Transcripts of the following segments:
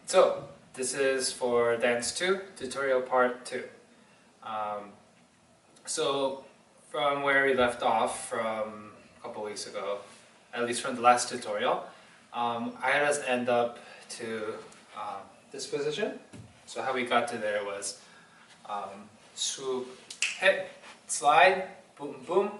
So, this is for Dance 2, tutorial part 2. So, from where we left off from a couple weeks ago, at least from the last tutorial, I had us end up to this position. So how we got to there was swoop, hit, slide, boom, boom,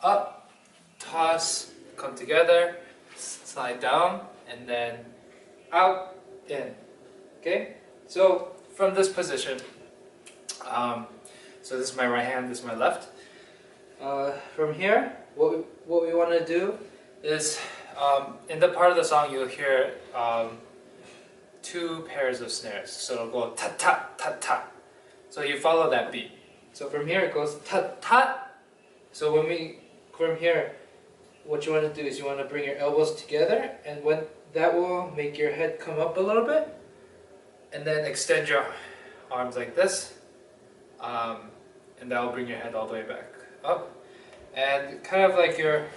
up, toss, come together, slide down, and then out, in. Okay? So from this position, so this is my right hand, this is my left. From here, what we want to do is, in the part of the song you'll hear two pairs of snares. So it'll go ta ta ta ta. So you follow that beat. So from here it goes ta ta. So from here, what you want to do is you want to bring your elbows together, and when that will make your head come up a little bit, and then extend your arms like this, and that will bring your head all the way back up. And kind of like your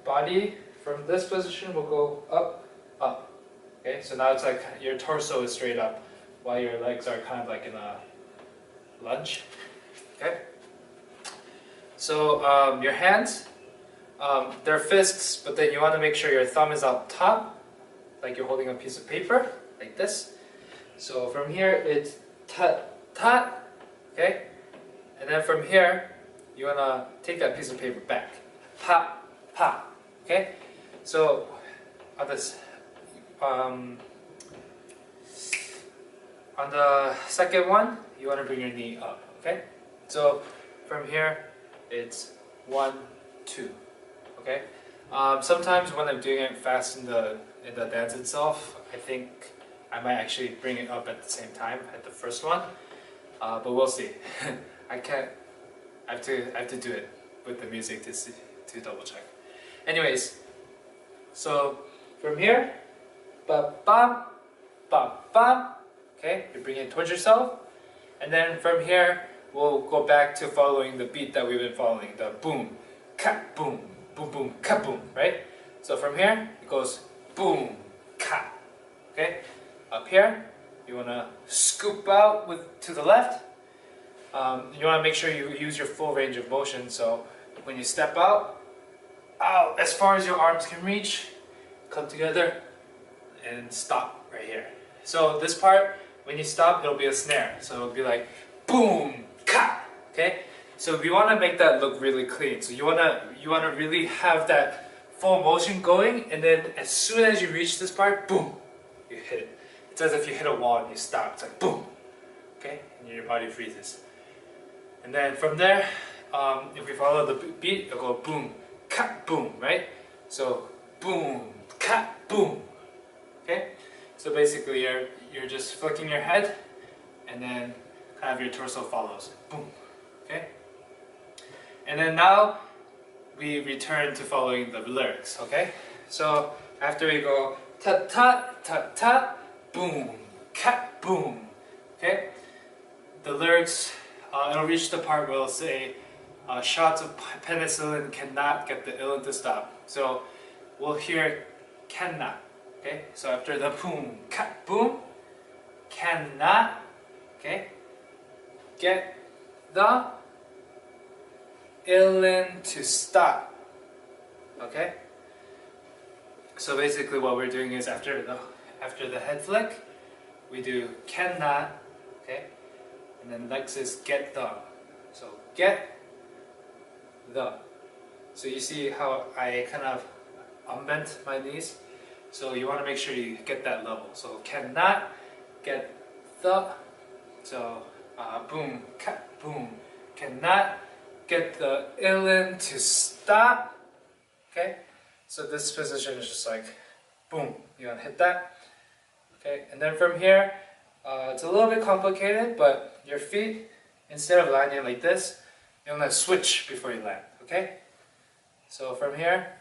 body from this position will go up, up. Okay, so now it's like your torso is straight up, while your legs are kind of like in a lunge. Okay. So your hands, they're fists, but then you want to make sure your thumb is up top, like you're holding a piece of paper, like this. So from here it's ta ta. Okay, and then from here you want to take that piece of paper back, pa pa. Okay, so on this on the second one you want to bring your knee up. Okay, so from here it's 1 2. Okay, sometimes when I'm doing it fast in the dance itself, I think I might actually bring it up at the same time at the first one, but we'll see. I have to do it with the music to double check. Anyways, so from here, ba ba ba ba. Okay, you bring it towards yourself, and then from here we'll go back to following the beat that we've been following, the boom, ka boom, boom boom, ka boom, right? So from here it goes boom, ka. Okay, up here you want to scoop out to the left. You want to make sure you use your full range of motion, so when you step out as far as your arms can reach, come together and stop right here. So this part, when you stop, it'll be a snare, so it'll be like boom, ka. Okay, so we want to make that look really clean. So you want to really have that full motion going, and then as soon as you reach this part, boom, you hit it. It's as if you hit a wall and you stop. It's like boom. Okay, and your body freezes. And then from there, if we follow the beat, it'll go boom, ka, boom, right? So boom, ka, boom. Okay, so basically you're just flicking your head, and then kind of your torso follows. Boom. Okay, and then now we return to following the lyrics. Okay, so after we go ta ta ta ta, boom, ka, boom. Okay, the lyrics. It'll reach the part where it'll say shots of penicillin cannot get the illin to stop. So we'll hear cannot. Okay, so after the boom, ka, boom, cannot, okay, get the illin to stop. Okay, so basically what we're doing is after the head flick, we do cannot. Okay. And then next is get the. So get the. So you see how I kind of unbent my knees? So you want to make sure you get that level. So cannot get the. So boom, ka, boom. Cannot get the illin to stop. Okay? So this position is just like boom. You want to hit that. Okay? And then from here, it's a little bit complicated, but your feet, instead of landing like this, you want to switch before you land, okay? So from here,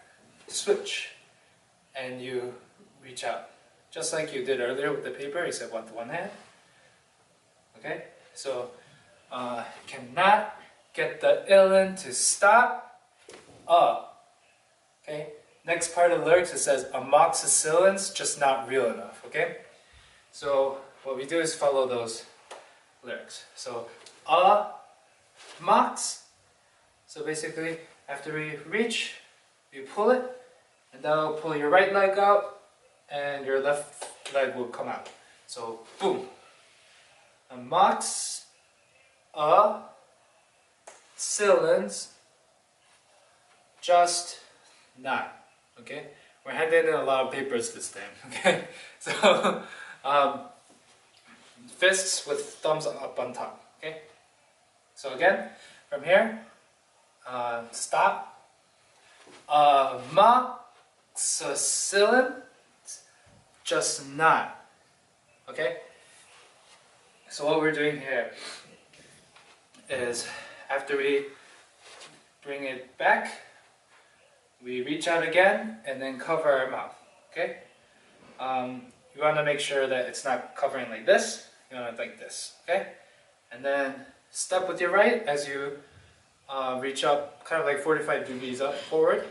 switch, and you reach out. Just like you did earlier with the paper, except with one hand. Okay? So, cannot get the illin to stop. Okay? Next part of the lyrics, it says amoxicillin's just not real enough, okay? So what we do is follow those lyrics. So max. So basically, after we reach, you pull it, and that'll pull your right leg out, and your left leg will come out. So boom. Max cylinders just not. Okay, we're handing in a lot of papers this time. Okay, so fists with thumbs up on top. Okay, so again from here, stop. Amoxicillin, just not. Okay. So what we're doing here is after we bring it back, we reach out again and then cover our mouth. Okay. You want to make sure that it's not covering like this. You want it like this. Okay. And then step with your right as you reach up, kind of like 45 degrees up forward,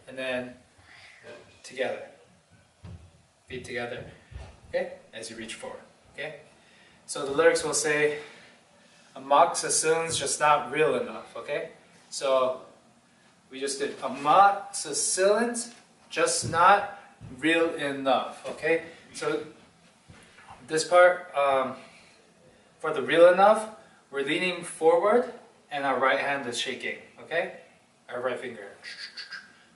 and then together, feet together, okay, as you reach forward, okay. So the lyrics will say, amoxicillin's just not real enough, okay. So we just did amoxicillin's just not real enough, okay. So this part, for the real enough, we're leaning forward and our right hand is shaking, okay? Our right finger,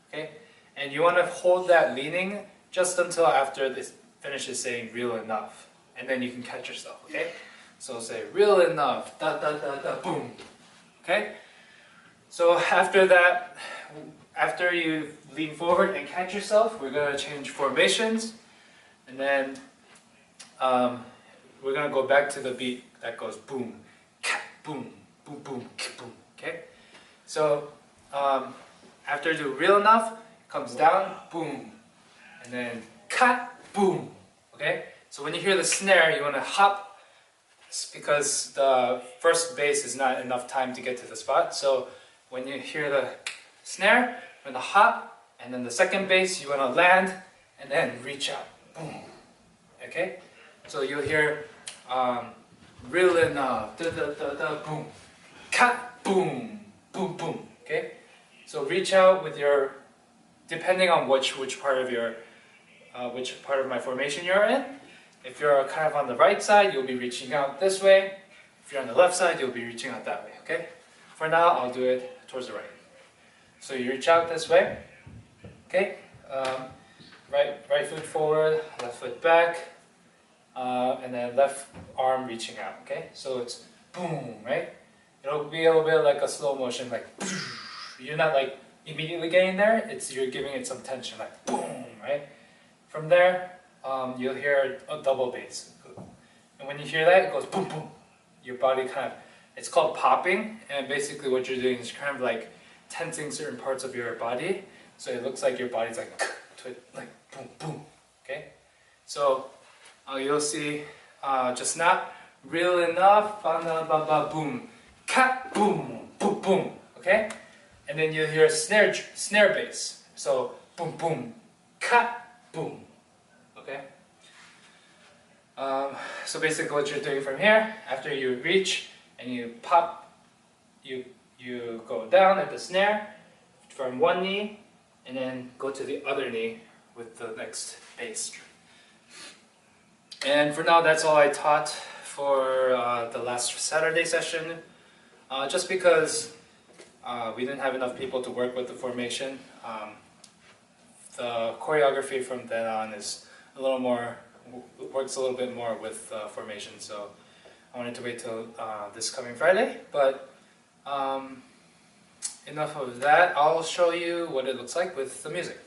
okay? And you want to hold that leaning just until after this finishes saying real enough. And then you can catch yourself, okay? So say real enough, da da da da, boom, okay? So after that, after you lean forward and catch yourself, we're going to change formations. And then we're going to go back to the beat that goes boom, cat, boom, boom, boom, boom, okay? So, after you do real enough, it comes down, boom, and then cut, boom, okay? So when you hear the snare, you want to hop, because the first bass is not enough time to get to the spot. So when you hear the snare, you want to hop, and then the second bass, you want to land, and then reach out, boom, okay? So you'll hear real enough, da da da da, boom, cut, boom, boom, boom, okay? So reach out with your, depending on which part of your, which part of my formation you're in. If you're kind of on the right side, you'll be reaching out this way. If you're on the left side, you'll be reaching out that way, okay? For now, I'll do it towards the right. So you reach out this way, okay? Right foot forward, left foot back, and then left arm reaching out, okay? So it's boom, right? It'll be a little bit like a slow motion, like you're not like immediately getting there, you're giving it some tension, like boom, right? From there, you'll hear a double bass. And when you hear that, it goes boom, boom. Your body kind of, it's called popping, and basically what you're doing is kind of like tensing certain parts of your body, so it looks like your body's like boom, boom, okay? So you'll see just not real enough, boom, cat, boom, boom, boom, okay? And then you'll hear snare bass. So boom, boom, cat, boom, okay? So basically what you're doing from here, after you reach and you pop, you go down at the snare from one knee and then go to the other knee with the next bass. And for now, that's all I taught for the last Saturday session. Just because we didn't have enough people to work with the formation, the choreography from then on is a little more, works a little bit more with formation. So I wanted to wait till this coming Friday. But enough of that. I'll show you what it looks like with the music.